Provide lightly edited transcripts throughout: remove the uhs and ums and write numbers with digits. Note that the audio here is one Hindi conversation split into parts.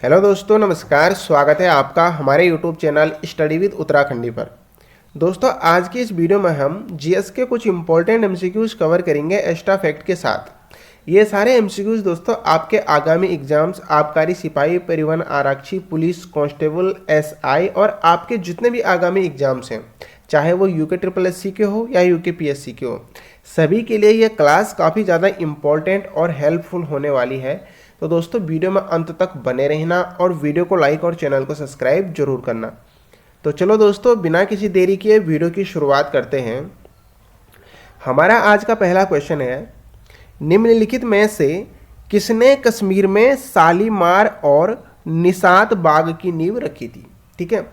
हेलो दोस्तों, नमस्कार। स्वागत है आपका हमारे YouTube channel study with Uttarakhandi पर। दोस्तों, आज की इस वीडियो में हम जीएस के कुछ इंपॉर्टेंट एमसीक्यूज कवर करेंगे एक्स्ट्रा फैक्ट के साथ। ये सारे एमसीक्यूज दोस्तों आपके आगामी एग्जाम्स, आबकारी सिपाही, परिवहन आरक्षी, पुलिस कांस्टेबल, एसआई और आपके जितने भी आगामी एग्जाम्स हैं, चाहे वो यूके ट्रिपल एससी के हो या यूके पीएससी के हो, सभी के लिए ये क्लास काफ़ी ज़्यादा इम्पॉर्टेंट और हेल्पफुल होने वाली है। तो दोस्तों, वीडियो में अंत तक बने रहना और वीडियो को लाइक और चैनल को सब्सक्राइब जरूर करना। तो चलो दोस्तों, बिना किसी देरी किए वीडियो की शुरुआत करते हैं। हमारा आज का पहला क्वेश्चन है, निम्नलिखित में से किसने कश्मीर में शालीमार और निशात बाग की नींव रखी थी? ठीक है,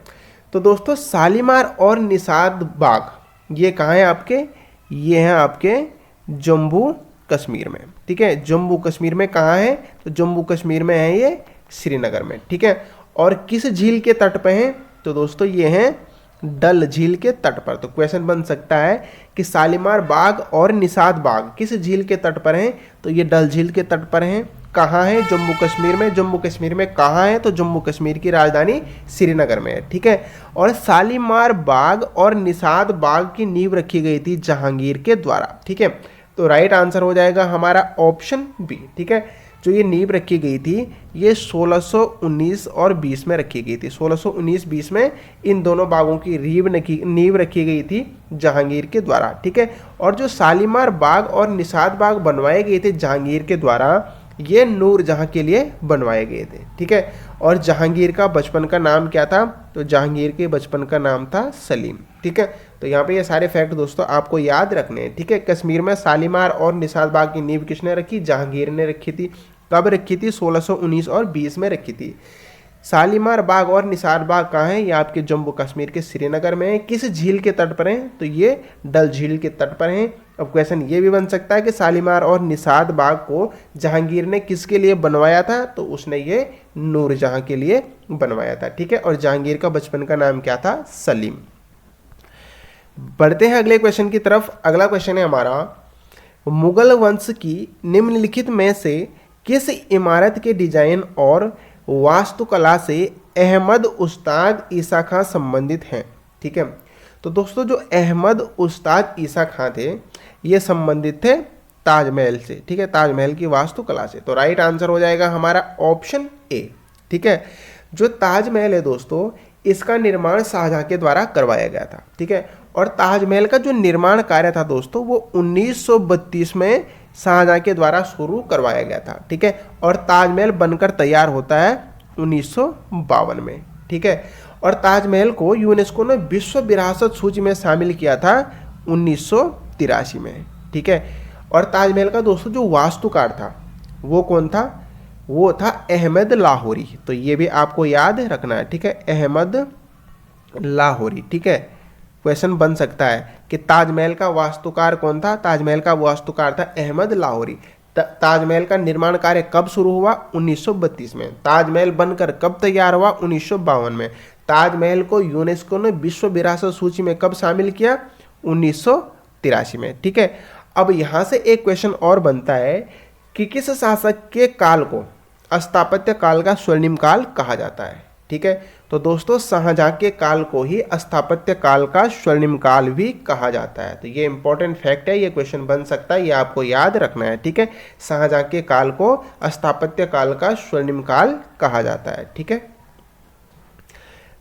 तो दोस्तों शालीमार और निशात बाग ये कहाँ है आपके? ये हैं आपके जम्मू कश्मीर में। ठीक है, जम्मू कश्मीर में कहाँ है? तो जम्मू कश्मीर में है ये श्रीनगर में। ठीक है, और किस झील के तट पे हैं? तो दोस्तों ये हैं डल झील के तट पर। तो क्वेश्चन बन सकता है कि शालीमार बाग और निशात बाग किस झील के तट पर हैं? तो ये डल झील के तट पर हैं। कहाँ है? जम्मू कश्मीर में। जम्मू कश्मीर में कहाँ है? तो जम्मू कश्मीर की राजधानी श्रीनगर में है। ठीक है, और शालीमार बाग और निशात बाग की नींव रखी गई थी जहांगीर के द्वारा। ठीक है, तो राइट आंसर हो जाएगा हमारा ऑप्शन बी। ठीक है, जो ये नींव रखी गई थी ये 1619 और 20 में रखी गई थी। 1619-20 में इन दोनों बागों की नींव रखी गई थी जहांगीर के द्वारा। ठीक है, और जो शालीमार बाग और निशात बाग बनवाए गए थे जहांगीर के द्वारा, ये नूरजहां के लिए बनवाए गए थे। ठीक है, और जहांगीर का बचपन का नाम क्या था? तो जहांगीर के बचपन का नाम था सलीम। ठीक है, तो यहाँ पे ये सारे फैक्ट दोस्तों आपको याद रखने हैं। ठीक है, कश्मीर में शालीमार और निशात बाग की नींव किसने रखी? जहांगीर ने रखी थी। कब रखी थी? 1619 और 20 में रखी थी। शालीमार बाग और निशात बाग कहाँ है? ये आपके जम्मू कश्मीर के श्रीनगर में है। किस झील के तट पर हैं? तो ये डल झील के तट पर हैं। अब क्वेश्चन ये भी बन सकता है कि शालीमार और निशात बाग को जहांगीर ने किसके लिए बनवाया था? तो उसने ये नूरजहां के लिए बनवाया था। ठीक है, और जहांगीर का बचपन का नाम क्या था? सलीम। बढ़ते हैं अगले क्वेश्चन की तरफ। अगला क्वेश्चन है हमारा, मुगल वंश की निम्नलिखित में से किस इमारत के डिजाइन और वास्तुकला से अहमद उस्ताद ईसा खां संबंधित हैं? ठीक है, तो दोस्तों जो अहमद उस्ताद ईसा खां थे ये संबंधित थे ताजमहल से। ठीक है, ताजमहल की वास्तुकला से। तो राइट आंसर हो जाएगा हमारा ऑप्शन ए। ठीक है, जो ताजमहल है दोस्तों इसका निर्माण शाहजहां के द्वारा करवाया गया था। ठीक है, और ताजमहल का जो निर्माण कार्य था दोस्तों वो 1932 में शाहजहां के द्वारा शुरू करवाया गया था। ठीक है, और ताजमहल बनकर तैयार होता है 1952 में। ठीक है, और ताजमहल को यूनेस्को ने विश्व विरासत सूची में शामिल किया था 1983 में। ठीक है, और ताजमहल का दोस्तों जो वास्तुकार था वो कौन था? वो था अहमद लाहौरी। तो ये भी आपको याद रखना है। ठीक है, अहमद लाहौरी। ठीक है, क्वेश्चन बन सकता है कि ताजमहल का वास्तुकार कौन था? ताजमहल का वास्तुकार था अहमद लाहौरी। ताजमहल का निर्माण कार्य कब शुरू हुआ? 1932 में। ताजमहल बनकर कब तैयार हुआ? 1952 में। ताजमहल को यूनेस्को ने विश्व विरासत सूची में कब शामिल किया? 1983 में। ठीक है, अब यहाँ से एक क्वेश्चन और बनता है कि किस शासक के काल को स्थापत्य काल का स्वर्णिम काल कहा जाता है? ठीक है, तो दोस्तों शाहजहां के काल को ही स्थापत्य काल का स्वर्णिम काल भी कहा जाता है। तो ये इंपॉर्टेंट फैक्ट है, ये क्वेश्चन बन सकता है, ये आपको याद रखना है। ठीक है, शाहजहां के काल को स्थापत्य काल का स्वर्णिम काल कहा जाता है। ठीक है,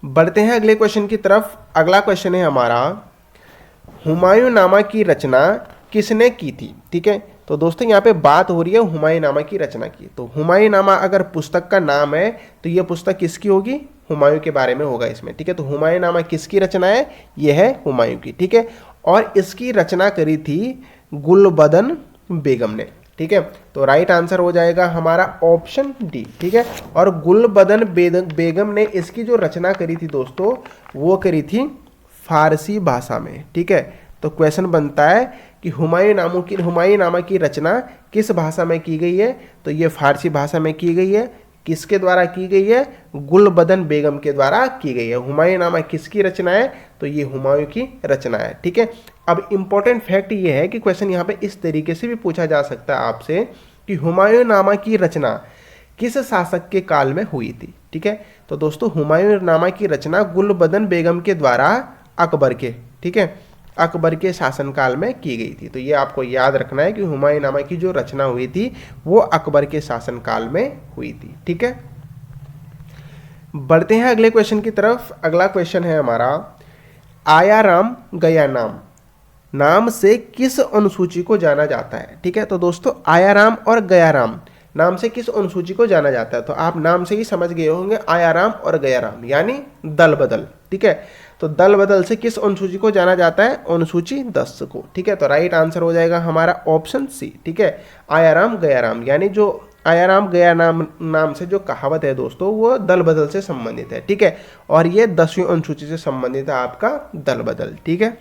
बढ़ते हैं अगले क्वेश्चन की तरफ। अगला क्वेश्चन है हमारा, हुमायूंनामा की रचना किसने की थी? ठीक है, तो दोस्तों यहाँ पे बात हो रही है हुमायूंनामा की रचना की। तो हुमायूंनामा अगर पुस्तक का नाम है तो ये पुस्तक किसकी होगी? हुमायूं के बारे में होगा इसमें। ठीक है, तो हुमायूंनामा किसकी रचना है? ये है हुमायूं की। ठीक है, और इसकी रचना करी थी गुलबदन बेगम ने। ठीक है, तो राइट आंसर हो जाएगा हमारा ऑप्शन डी। ठीक है, और गुलबदन बेगम ने इसकी जो रचना करी थी दोस्तों वो करी थी फारसी भाषा में। ठीक है, तो क्वेश्चन बनता है कि हुमायूंनामा की रचना किस भाषा में की गई है? तो ये फारसी भाषा में की गई है। किसके द्वारा की गई है? गुलबदन बेगम के द्वारा की गई है। हुमायूंनामा किसकी रचना है? तो ये हुमायूं की रचना है। ठीक है, अब इंपॉर्टेंट फैक्ट ये है कि क्वेश्चन यहाँ पे इस तरीके से भी पूछा जा सकता है आपसे कि हुमायूंनामा की रचना किस शासक के काल में हुई थी। ठीक है, तो दोस्तों हुमायूंनामा की रचना गुलबदन बेगम के द्वारा अकबर के, ठीक है, अकबर के शासनकाल में की गई थी। तो ये आपको याद रखना है कि हुमायूंनामा की जो रचना हुई थी वो अकबर के शासनकाल में हुई थी। ठीक है, बढ़ते हैं अगले क्वेश्चन की तरफ। अगला क्वेश्चन है हमारा, आया राम गया नाम नाम से किस अनुसूची को जाना जाता है। ठीक है, तो दोस्तों आया राम और गया राम नाम से किस अनुसूची को जाना जाता है, तो आप नाम से ही समझ गए होंगे, आया राम और गया राम यानी दल बदल। ठीक है, तो दल बदल से किस अनुसूची को जाना जाता है, अनुसूची 10 को। ठीक है, तो राइट आंसर हो जाएगा हमारा ऑप्शन सी। ठीक है, आया राम गया राम यानी जो आया राम गया नाम से जो कहावत है दोस्तों वो दल बदल से संबंधित है। ठीक है, और ये 10वीं अनुसूची से संबंधित है आपका दल बदल। ठीक है,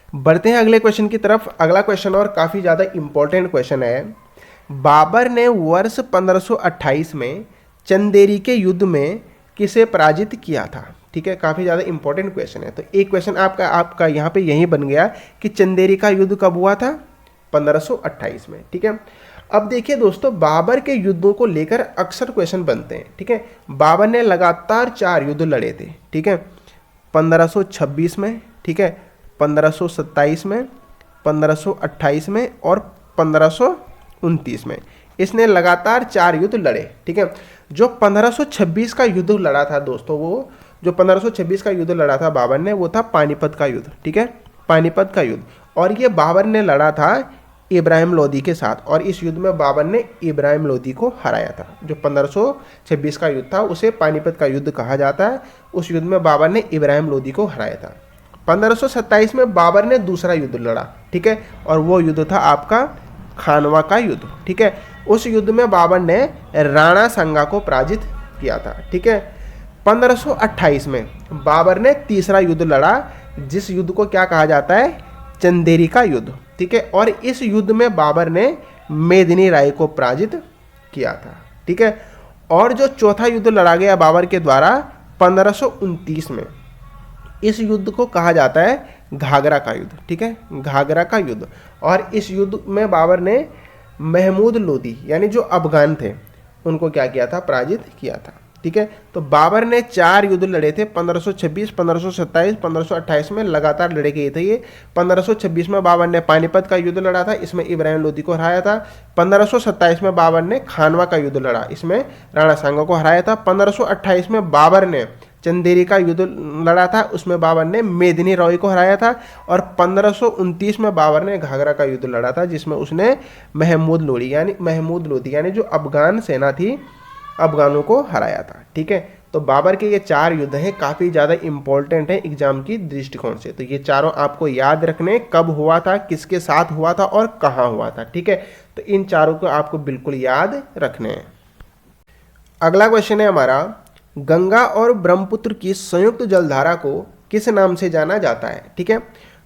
बढ़ते हैं अगले क्वेश्चन की तरफ। अगला क्वेश्चन और काफी ज्यादा इंपॉर्टेंट क्वेश्चन है, बाबर ने वर्ष 1528 में चंदेरी के युद्ध में किसे पराजित किया था। ठीक है, काफी ज्यादा इंपॉर्टेंट क्वेश्चन है। तो एक क्वेश्चन आपका यहाँ पे यही बन गया कि चंदेरी का युद्ध कब हुआ था, 1528 में। ठीक है, अब देखिए दोस्तों बाबर के युद्धों को लेकर अक्सर क्वेश्चन बनते हैं। ठीक है, बाबर ने लगातार 4 युद्ध लड़े थे। ठीक है, 1526 में, ठीक है, 1527 में, 1528 में और 1529 में इसने लगातार 4 युद्ध लड़े। ठीक है, जो 1526 का युद्ध लड़ा था दोस्तों, वो जो 1526 का युद्ध लड़ा था बाबर ने, वो था पानीपत का युद्ध। ठीक है, पानीपत का युद्ध, और ये बाबर ने लड़ा था इब्राहिम लोदी के साथ, और इस युद्ध में बाबर ने इब्राहिम लोदी को हराया था। जो 1526 का युद्ध था उसे पानीपत का युद्ध कहा जाता है। उस युद्ध में बाबर ने इब्राहिम लोदी को हराया था। 1527 में बाबर ने दूसरा युद्ध लड़ा। ठीक है, और वो युद्ध था आपका खानवा का युद्ध। ठीक है, उस युद्ध में बाबर ने राणा सांगा को पराजित किया था। ठीक है, 1528 में बाबर ने तीसरा युद्ध लड़ा, जिस युद्ध को क्या कहा जाता है, चंदेरी का युद्ध। ठीक है, और इस युद्ध में बाबर ने मेदिनी राय को पराजित किया था। ठीक है, और जो चौथा युद्ध लड़ा गया बाबर के द्वारा 1529 में, इस युद्ध को कहा जाता है घाघरा का युद्ध। ठीक है, घाघरा का युद्ध, और इस युद्ध में बाबर ने महमूद लोदी यानी जो अफगान थे उनको क्या किया था, पराजित किया था। ठीक है, तो बाबर ने 4 युद्ध लड़े थे, 1526, 1527, 1528 में लगातार लड़े गए थे ये। 1526 में बाबर ने पानीपत का युद्ध लड़ा था, इसमें इब्राहिम लोदी को हराया था। 1527 में बाबर ने खानवा का युद्ध लड़ा, इसमें राणा सांगा को हराया था। 1528 में बाबर ने चंदेरी का युद्ध लड़ा था, उसमें बाबर ने मेदिनी राय को हराया था। और 1529 में बाबर ने घाघरा का युद्ध लड़ा था, जिसमें उसने महमूद लोदी यानी जो अफगान सेना थी, अफगानों को हराया था। ठीक है, तो बाबर के ये 4 युद्ध हैं, काफ़ी ज़्यादा इंपॉर्टेंट हैं एग्जाम की दृष्टिकोण से। तो ये चारों आपको याद रखने, कब हुआ था, किसके साथ हुआ था और कहाँ हुआ था। ठीक है, तो इन चारों को आपको बिल्कुल याद रखने हैं। अगला क्वेश्चन है हमारा, गंगा और ब्रह्मपुत्र की संयुक्त जलधारा को किस नाम से जाना जाता है। ठीक है,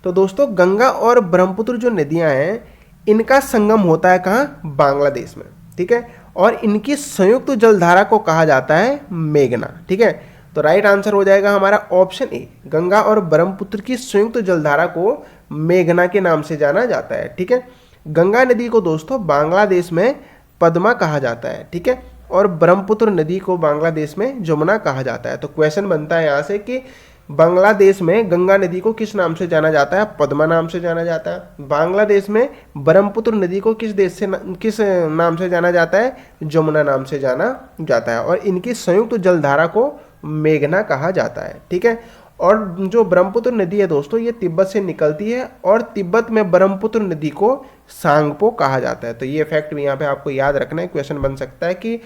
तो दोस्तों गंगा और ब्रह्मपुत्र जो नदियां हैं इनका संगम होता है कहाँ, बांग्लादेश में। ठीक है, और इनकी संयुक्त जलधारा को कहा जाता है मेघना। ठीक है, तो राइट आंसर हो जाएगा हमारा ऑप्शन ए, गंगा और ब्रह्मपुत्र की संयुक्त जलधारा को मेघना के नाम से जाना जाता है। ठीक है, गंगा नदी को दोस्तों बांग्लादेश में पद्मा कहा जाता है। ठीक है, और ब्रह्मपुत्र नदी को बांग्लादेश में जमुना कहा जाता है। तो क्वेश्चन बनता है यहाँ से कि बांग्लादेश में गंगा नदी को किस नाम से जाना जाता है, पद्मा नाम से जाना जाता है। बांग्लादेश में ब्रह्मपुत्र नदी को किस नाम से जाना जाता है, जमुना नाम से जाना जाता है। और इनकी संयुक्त जलधारा को मेघना कहा जाता है। ठीक है, और जो ब्रह्मपुत्र नदी है दोस्तों ये तिब्बत से निकलती है, और तिब्बत में ब्रह्मपुत्र नदी को सांगपो कहा जाता है। तो ये फैक्ट भी यहाँ पे आपको याद रखना है, क्वेश्चन बन सकता है कि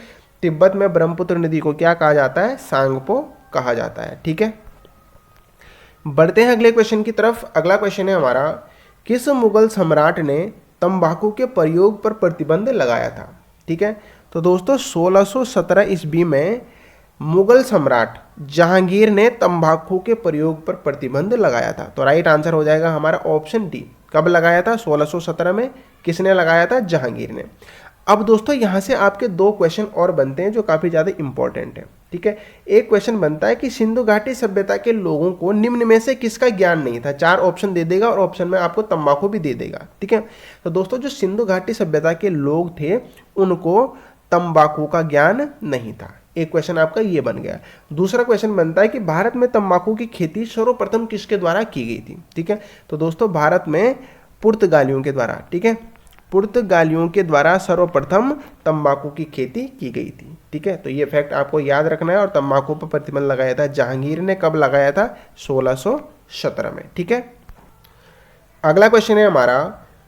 तिब्बत में ब्रह्मपुत्र नदी को क्या कहा जाता है, सांगपो कहा जाता है। ठीक है, बढ़ते हैं अगले क्वेश्चन की तरफ। अगला क्वेश्चन है हमारा, किस मुगल सम्राट ने तंबाकू के प्रयोग पर प्रतिबंध लगाया था। ठीक है, तो दोस्तों 1617 ईस्वी में मुगल सम्राट जहांगीर ने तंबाकू के प्रयोग पर प्रतिबंध लगाया था। तो राइट आंसर हो जाएगा हमारा ऑप्शन डी। कब लगाया था, 1617 में। किसने लगाया था, जहांगीर ने। अब दोस्तों यहाँ से आपके 2 क्वेश्चन और बनते हैं जो काफ़ी ज़्यादा इंपॉर्टेंट है। ठीक है, एक क्वेश्चन बनता है कि सिंधु घाटी सभ्यता के लोगों को निम्न में से किसका ज्ञान नहीं था। 4 ऑप्शन दे देगा और ऑप्शन में आपको तंबाकू भी दे देगा। ठीक है, तो दोस्तों जो सिंधु घाटी सभ्यता के लोग थे उनको तंबाकू का ज्ञान नहीं था। एक क्वेश्चन आपका ये बन गया। दूसरा क्वेश्चन बनता है कि भारत में तंबाकू की खेती सर्वप्रथम किसके द्वारा की गई थी। ठीक है, तो दोस्तों भारत में पुर्तगालियों के द्वारा, ठीक है, पुर्तगालियों के द्वारा सर्वप्रथम तंबाकू की खेती की गई थी। ठीक है, तो ये फैक्ट आपको याद रखना है। और तंबाकू पर प्रतिबंध लगाया था जहांगीर ने, कब लगाया था? 1617 में। ठीक है, अगला क्वेश्चन है हमारा,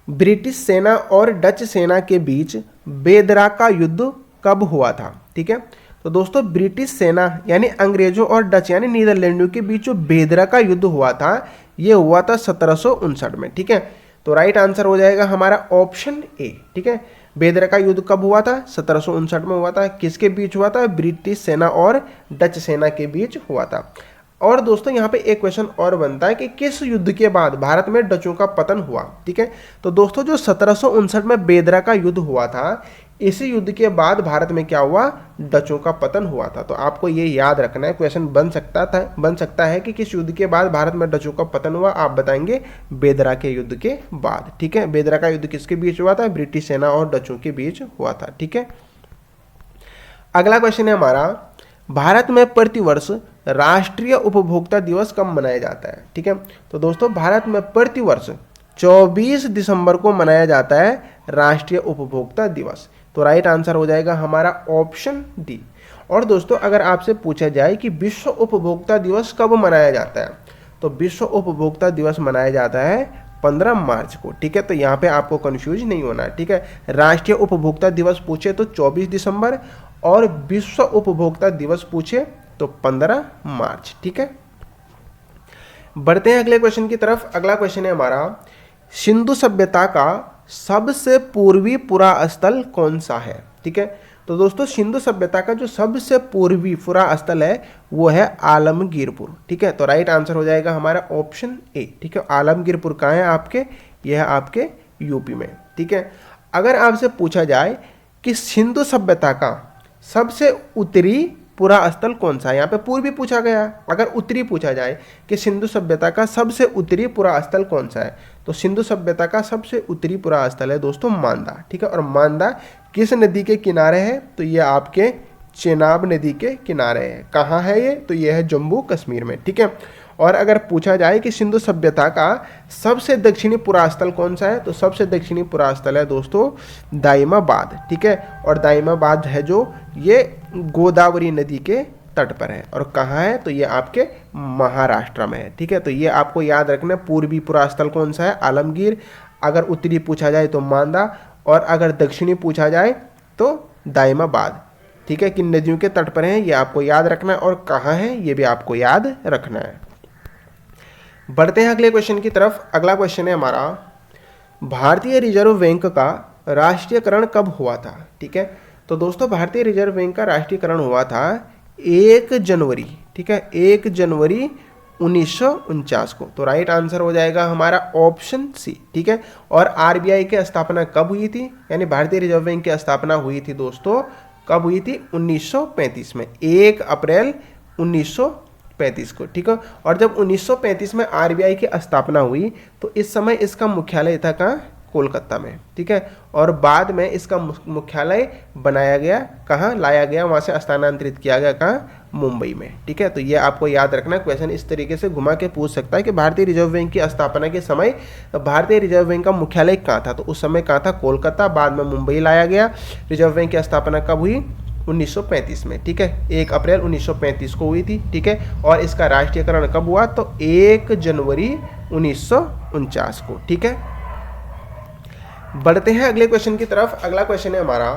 ब्रिटिश सेना और डच सेना के बीच बेदरा का युद्ध कब हुआ था। ठीक है, तो दोस्तों ब्रिटिश सेना यानी अंग्रेजों और डच यानी नीदरलैंडों के बीच जो बेदरा का युद्ध हुआ था, ये हुआ था 1759 में। ठीक है, तो राइट आंसर हो जाएगा हमारा ऑप्शन ए। ठीक है, बेदरा का युद्ध कब हुआ था? 1759 में हुआ था। किसके बीच हुआ था? ब्रिटिश सेना और डच सेना के बीच हुआ था। और दोस्तों यहाँ पे एक क्वेश्चन और बनता है कि किस युद्ध के बाद भारत में डचों का पतन हुआ। ठीक है, तो दोस्तों जो 1759 में बेदरा का युद्ध हुआ था, इसी युद्ध के बाद भारत में क्या हुआ? डचों का पतन हुआ था। तो आपको ये याद रखना है। क्वेश्चन बन सकता है कि किस युद्ध के बाद भारत में डचों का पतन हुआ। आप बताएंगे बेदरा के युद्ध के बाद। ठीक है, बेदरा का युद्ध किसके बीच हुआ था? ब्रिटिश सेना और डचों के बीच हुआ था। ठीक है, अगला क्वेश्चन है हमारा, भारत में प्रतिवर्ष राष्ट्रीय उपभोक्ता दिवस कब मनाया जाता है। ठीक है, तो दोस्तों भारत में प्रतिवर्ष 24 दिसंबर को मनाया जाता है राष्ट्रीय उपभोक्ता दिवस। तो राइट आंसर हो जाएगा हमारा ऑप्शन डी। और दोस्तों अगर आपसे पूछा जाए कि विश्व उपभोक्ता दिवस कब मनाया जाता है, तो विश्व उपभोक्ता दिवस मनाया जाता है 15 मार्च को। ठीक है, तो यहाँ पे आपको कंफ्यूज नहीं होना है। ठीक है, राष्ट्रीय उपभोक्ता दिवस पूछे तो 24 दिसंबर और विश्व उपभोक्ता दिवस पूछे तो 15 मार्च। ठीक है, बढ़ते हैं अगले क्वेश्चन की तरफ। अगला क्वेश्चन है हमारा, सिंधु सभ्यता का सबसे पूर्वी पुरा स्थल कौन सा है। ठीक है, तो दोस्तों सिंधु सभ्यता का जो सबसे पूर्वी पुरा स्थल है वो है आलमगीरपुर। ठीक है, तो राइट आंसर हो जाएगा हमारा ऑप्शन ए। ठीक है, आलमगीरपुर कहाँ है आपके? यह है आपके यूपी में। ठीक है, अगर आपसे पूछा जाए कि सिंधु सभ्यता का सबसे उत्तरी पुरा स्थल कौन सा है, यहाँ पे पूर्वी पूछा गया, अगर उत्तरी पूछा जाए कि सिंधु सभ्यता का सबसे उत्तरी पुरा स्थल कौन सा है, तो सिंधु सभ्यता का सबसे उत्तरी पुरा स्थल है दोस्तों मांदा। ठीक है, और मांदा किस नदी के किनारे है? तो ये आपके चेनाब नदी के किनारे है। कहाँ है ये? तो ये है जम्मू कश्मीर में। ठीक है, और अगर पूछा जाए कि सिंधु सभ्यता का सबसे दक्षिणी पुरा स्थल कौन सा है, तो सबसे दक्षिणी पुरा स्थल है दोस्तों दाइमाबाद। ठीक है, और दाइमाबाद है जो ये गोदावरी नदी के तट पर है। और कहाँ है? तो ये आपके महाराष्ट्र में है। ठीक है, तो ये आपको याद रखना। पूर्वी पुरा स्थल कौन सा है? आलमगीर। अगर उत्तरी पूछा जाए तो मांदा, और अगर दक्षिणी पूछा जाए तो दाइमाबाद। ठीक है, किन नदियों के तट पर है ये आपको याद रखना है, और कहाँ है ये भी आपको याद रखना है। बढ़ते हैं अगले क्वेश्चन की तरफ। अगला क्वेश्चन है हमारा, भारतीय रिजर्व बैंक का राष्ट्रीयकरण कब हुआ था। ठीक है, तो दोस्तों भारतीय रिजर्व बैंक का राष्ट्रीयकरण हुआ था 1 जनवरी। ठीक है, 1 जनवरी 1949 को। तो राइट आंसर हो जाएगा हमारा ऑप्शन सी। ठीक है, और आरबीआई की स्थापना कब हुई थी, यानी भारतीय रिजर्व बैंक की स्थापना हुई थी दोस्तों, कब हुई थी? 1935 में, 1 अप्रैल 1935 को। ठीक है, और जब 1935 में आरबीआई की स्थापना हुई तो इस समय इसका मुख्यालय था कहाँ? कोलकाता में। ठीक है, और बाद में इसका मुख्यालय बनाया गया कहाँ? लाया गया, वहाँ से स्थानांतरित किया गया कहाँ? मुंबई में। ठीक है, तो ये आपको याद रखना। क्वेश्चन इस तरीके से घुमा के पूछ सकता है कि भारतीय रिजर्व बैंक की स्थापना के समय भारतीय रिजर्व बैंक का मुख्यालय कहाँ था, तो उस समय कहाँ था? कोलकाता, बाद में मुंबई लाया गया। रिजर्व बैंक की स्थापना कब हुई? 1935 में। ठीक है, 1 अप्रैल 1935 को हुई थी। ठीक है, और इसका राष्ट्रीयकरण कब हुआ? तो 1 जनवरी 1949 को। ठीक है, बढ़ते हैं अगले क्वेश्चन की तरफ। अगला क्वेश्चन है हमारा,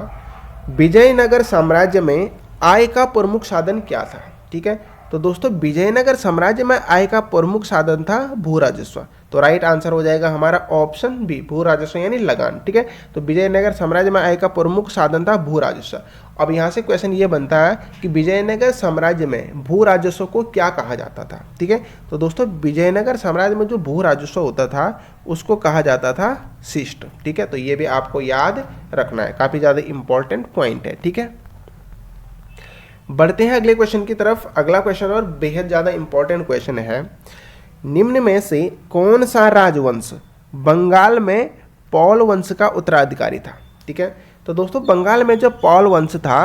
विजयनगर साम्राज्य में आय का प्रमुख साधन क्या था। ठीक है, तो दोस्तों विजयनगर साम्राज्य में आय का प्रमुख साधन था भू राजस्व। तो राइट आंसर हो जाएगा हमारा ऑप्शन बी, भू राजस्व यानी लगान। ठीक है, तो विजयनगर साम्राज्य में आय का प्रमुख साधन था भू राजस्व। अब यहाँ से क्वेश्चन ये बनता है कि विजयनगर साम्राज्य में भू राजस्व को क्या कहा जाता था। ठीक है, तो दोस्तों विजयनगर साम्राज्य में जो भू राजस्व होता था उसको कहा जाता था शिष्ट। ठीक है, तो ये भी आपको याद रखना है, काफ़ी ज़्यादा इंपॉर्टेंट पॉइंट है। ठीक है, बढ़ते हैं अगले क्वेश्चन की तरफ। अगला क्वेश्चन और बेहद ज़्यादा इंपॉर्टेंट क्वेश्चन है, निम्न में से कौन सा राजवंश बंगाल में पौल वंश का उत्तराधिकारी था। ठीक है, तो दोस्तों बंगाल में जो पाल वंश था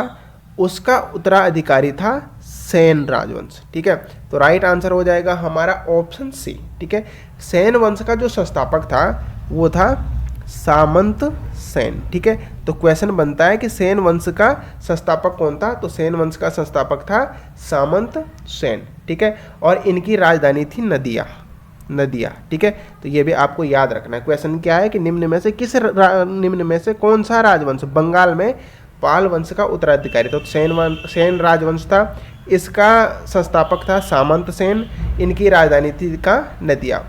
उसका उत्तराधिकारी था सेन राजवंश। ठीक है, तो राइट आंसर हो जाएगा हमारा ऑप्शन सी। ठीक है, सेन वंश का जो संस्थापक था वो था सामंत सेन। ठीक है, तो क्वेश्चन बनता है कि सेन वंश का संस्थापक कौन था, तो सेन वंश का संस्थापक था सामंत सेन। ठीक है, और इनकी राजधानी थी नदिया। ठीक है, तो ये भी आपको याद रखना है। क्वेश्चन क्या है कि निम्न में से कौन सा राजवंश बंगाल में पाल वंश का उत्तराधिकारी, तो सेन राजवंश था, इसका संस्थापक था सामंत सेन, इनकी राजधानी थी का नदिया।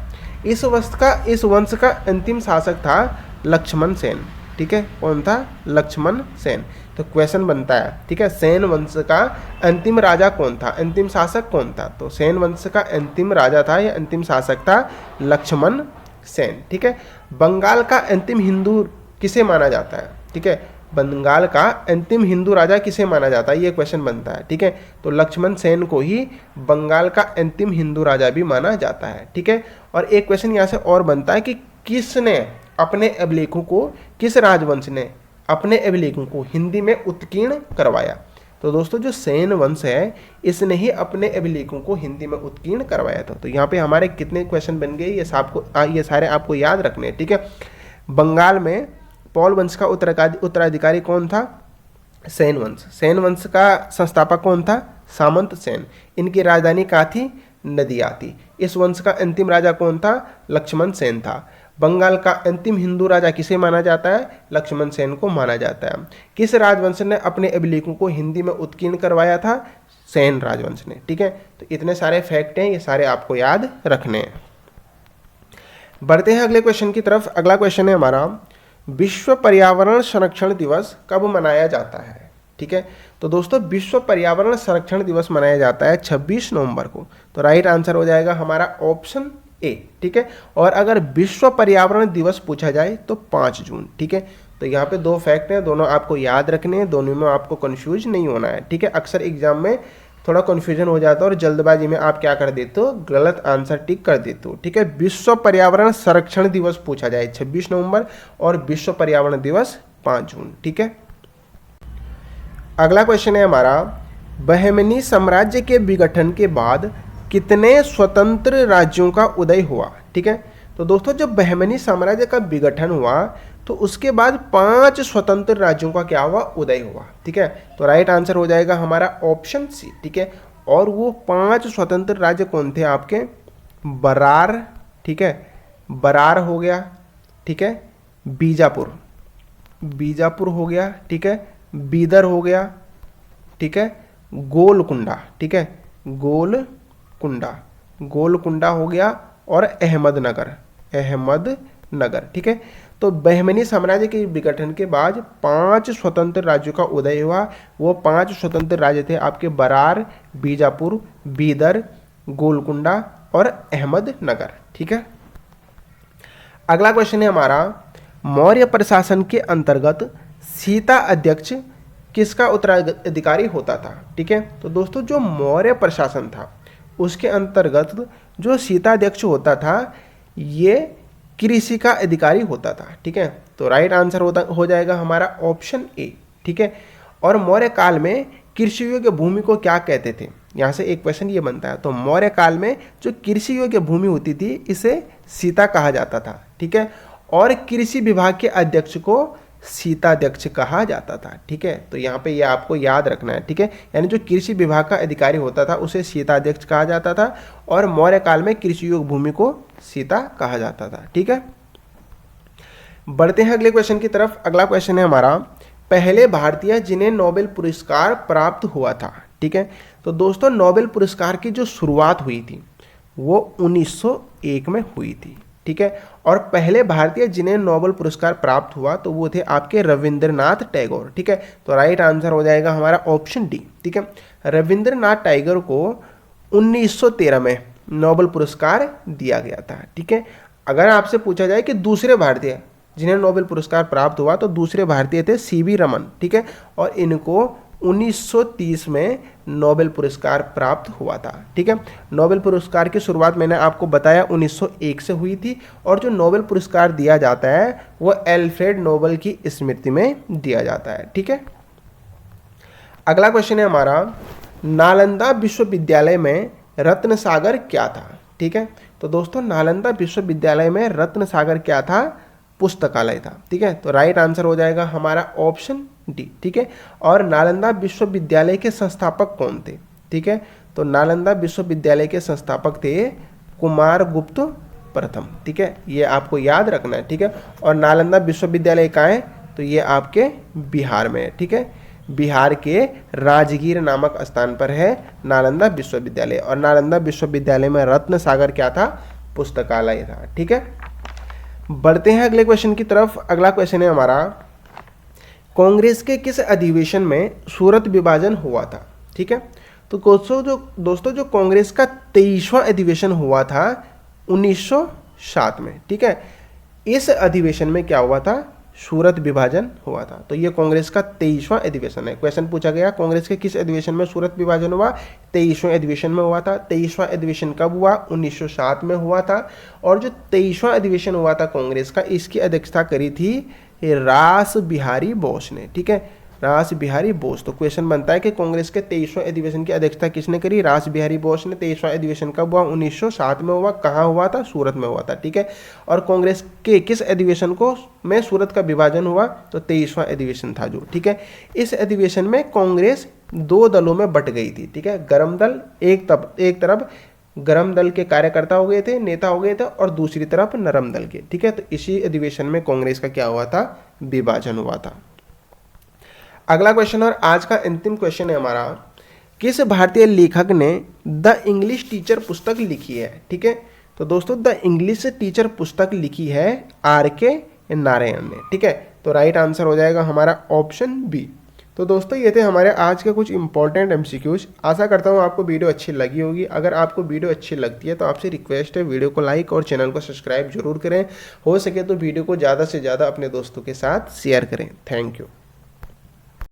इस वंश का अंतिम शासक था लक्ष्मण सेन। ठीक है, कौन था, लक्ष्मण सेन। तो क्वेश्चन बनता है, ठीक है, सेन वंश का अंतिम राजा कौन था, अंतिम शासक कौन था, तो सेन वंश का अंतिम राजा था या अंतिम शासक था लक्ष्मण सेन। ठीक है, बंगाल का अंतिम हिंदू किसे माना जाता है, ठीक है, बंगाल का अंतिम हिंदू राजा किसे माना जाता है, ये क्वेश्चन बनता है। ठीक है, तो लक्ष्मण सेन को ही बंगाल का अंतिम हिंदू राजा भी माना जाता है। ठीक है, और एक क्वेश्चन यहाँ से और बनता है कि किसने अपने अभिलेखों को, किस राजवंश ने अपने अभिलेखों को हिंदी में उत्कीर्ण करवाया, तो दोस्तों जो सेन वंश है इसने ही अपने अभिलेखों को हिंदी में उत्कीर्ण करवाया था। तो यहाँ पे हमारे कितने क्वेश्चन बन गए, ये सारे आपको याद रखने हैं। ठीक है, बंगाल में पौल वंश का उत्तराधिकारी कौन था, सेन वंश। सेन वंश का संस्थापक कौन था, सामंत सेन। इनकी राजधानी कहाँ थी, नदिया थी। इस वंश का अंतिम राजा कौन था, लक्ष्मण सेन था। बंगाल का अंतिम हिंदू राजा किसे माना जाता है, लक्ष्मण सेन को माना जाता है। किस राजवंश ने अपने अभिलेखों को हिंदी में उत्कीर्ण करवाया था, सेन राजवंश ने। ठीक है, तो इतने सारे फैक्ट हैं, ये सारे आपको याद रखने हैं। बढ़ते हैं अगले क्वेश्चन की तरफ। अगला क्वेश्चन है हमारा, विश्व पर्यावरण संरक्षण दिवस कब मनाया जाता है। ठीक है, तो दोस्तों विश्व पर्यावरण संरक्षण दिवस मनाया जाता है 26 नवंबर को। तो राइट आंसर हो जाएगा हमारा ऑप्शन ए। ठीक है, और अगर विश्व पर्यावरण दिवस पूछा जाए तो 5 जून। ठीक है, तो यहाँ पे दो फैक्ट हैं, दोनों आपको याद रखने हैं, दोनों में आपको कंफ्यूज नहीं होना है। ठीक है, अक्सर एग्जाम में थोड़ा कन्फ्यूजन हो जाता है और जल्दबाजी में आप क्या कर देते हो, गलत आंसर टिक कर देते हो। ठीक है, विश्व पर्यावरण संरक्षण दिवस पूछा जाए 26 नवंबर और विश्व पर्यावरण दिवस 5 जून। ठीक है, अगला क्वेश्चन है हमारा, बहमनी साम्राज्य के विघटन के बाद कितने स्वतंत्र राज्यों का उदय हुआ। ठीक है, तो दोस्तों जब बहमनी साम्राज्य का विघटन हुआ तो उसके बाद 5 स्वतंत्र राज्यों का क्या हुआ, उदय हुआ। ठीक है, तो राइट आंसर हो जाएगा हमारा ऑप्शन सी। ठीक है, और वो 5 स्वतंत्र राज्य कौन थे आपके, बरार, ठीक है, बरार हो गया, ठीक है, बीजापुर हो गया, ठीक है, बीदर हो गया, ठीक है, गोलकुंडा, ठीक है, गोलकुंडा हो गया, और अहमदनगर। ठीक है, तो बहमनी साम्राज्य के विघटन के बाद 5 स्वतंत्र राज्यों का उदय हुआ। वो 5 स्वतंत्र राज्य थे आपके बरार, बीजापुर, बीदर, गोलकुंडा और अहमदनगर। ठीक है, अगला क्वेश्चन है हमारा, मौर्य प्रशासन के अंतर्गत सीता अध्यक्ष किसका उत्तराधिकारी होता था। ठीक है, तो दोस्तों जो मौर्य प्रशासन था उसके अंतर्गत जो सीता अध्यक्ष होता था ये कृषि का अधिकारी होता था। ठीक है, तो राइट आंसर हो जाएगा हमारा ऑप्शन ए। ठीक है, और मौर्य काल में कृषि योग्य भूमि को क्या कहते थे, यहाँ से एक क्वेश्चन ये बनता है। तो मौर्य काल में जो कृषि योग्य भूमि होती थी इसे सीता कहा जाता था। ठीक है, और कृषि विभाग के अध्यक्ष को सीता अध्यक्ष कहा जाता था। ठीक है, तो यहाँ पे ये आपको याद रखना है। ठीक है, यानी जो कृषि विभाग का अधिकारी होता था उसे सीता अध्यक्ष कहा जाता था, और मौर्य काल में कृषि योग्य भूमि को सीता कहा जाता था। ठीक है, बढ़ते हैं अगले क्वेश्चन की तरफ। अगला क्वेश्चन है हमारा, पहले भारतीय जिन्हें नोबेल पुरस्कार प्राप्त हुआ था। ठीक है, तो दोस्तों नोबेल पुरस्कार की जो शुरुआत हुई थी वो 1901 में हुई थी। ठीक है, और पहले भारतीय जिन्हें नोबेल पुरस्कार प्राप्त हुआ तो वो थे आपके रविंद्रनाथ टैगोर। ठीक है, तो राइट आंसर हो जाएगा हमारा ऑप्शन डी। ठीक है, रविंद्रनाथ टैगोर को 1913 में नोबेल पुरस्कार दिया गया था। ठीक है, अगर आपसे पूछा जाए कि दूसरे भारतीय जिन्हें नोबेल पुरस्कार प्राप्त हुआ तो दूसरे भारतीय थे सीवी रमन। ठीक है, और इनको 1930 में नोबेल पुरस्कार प्राप्त हुआ था। ठीक है, नोबेल पुरस्कार की शुरुआत मैंने आपको बताया 1901 से हुई थी, और जो नोबेल पुरस्कार दिया जाता है वो एल्फ्रेड नोबेल की स्मृति में दिया जाता है। ठीक है, अगला क्वेश्चन है हमारा, नालंदा विश्वविद्यालय में रत्न सागर क्या था। ठीक है, तो दोस्तों नालंदा विश्वविद्यालय में रत्न सागर क्या था, पुस्तकालय था। ठीक है, तो राइट आंसर हो जाएगा हमारा ऑप्शन डी। ठीक है, और नालंदा विश्वविद्यालय के संस्थापक कौन थे। ठीक है, तो नालंदा विश्वविद्यालय के संस्थापक थे कुमारगुप्त प्रथम। ठीक है, ये आपको याद रखना है। ठीक है, और नालंदा विश्वविद्यालय कहाँ है, तो ये आपके बिहार में है। ठीक है, बिहार के राजगीर नामक स्थान पर है नालंदा विश्वविद्यालय, और नालंदा विश्वविद्यालय में रत्न सागर क्या था, पुस्तकालय था। ठीक है, बढ़ते हैं अगले क्वेश्चन की तरफ। अगला क्वेश्चन है हमारा, कांग्रेस के किस अधिवेशन में सूरत विभाजन हुआ था। ठीक है, तो दोस्तों जो कांग्रेस का 23वां अधिवेशन हुआ था 1907 में। ठीक है, इस अधिवेशन में क्या हुआ था, सूरत विभाजन हुआ था। तो ये कांग्रेस का 23वां अधिवेशन है। क्वेश्चन पूछा गया कांग्रेस के किस अधिवेशन में सूरत विभाजन हुआ, 23वें अधिवेशन में हुआ था। 23वां अधिवेशन कब हुआ, 1907 में हुआ था। और जो 23वां अधिवेशन हुआ था कांग्रेस का, इसकी अध्यक्षता करी थी रास बिहारी बोस ने। ठीक है, रास बिहारी बोस। तो क्वेश्चन बनता है कि कांग्रेस के 23वें अधिवेशन की अध्यक्षता किसने करी, रास बिहारी बोस ने। 23वां अधिवेशन कब हुआ, 1907 में हुआ। कहाँ हुआ था, सूरत में हुआ था। ठीक है, और कांग्रेस के किस अधिवेशन को में सूरत का विभाजन हुआ, तो 23वां अधिवेशन था जो। ठीक है, इस अधिवेशन में कांग्रेस 2 दलों में बट गई थी। ठीक है, गरम दल एक तरफ गरम दल के कार्यकर्ता हो गए थे, नेता हो गए थे, और दूसरी तरफ नरम दल के। ठीक है, तो इसी अधिवेशन में कांग्रेस का क्या हुआ था, विभाजन हुआ था। अगला क्वेश्चन और आज का अंतिम क्वेश्चन है हमारा, किस भारतीय लेखक ने द इंग्लिश टीचर पुस्तक लिखी है। ठीक है, तो दोस्तों द इंग्लिश टीचर पुस्तक लिखी है R.K. नारायण ने। ठीक है, तो राइट आंसर हो जाएगा हमारा ऑप्शन बी। तो दोस्तों ये थे हमारे आज के कुछ इंपॉर्टेंट MCQs। आशा करता हूँ आपको वीडियो अच्छी लगी होगी। अगर आपको वीडियो अच्छी लगती है तो आपसे रिक्वेस्ट है, वीडियो को लाइक और चैनल को सब्सक्राइब जरूर करें। हो सके तो वीडियो को ज़्यादा से ज़्यादा अपने दोस्तों के साथ शेयर करें। Thank you.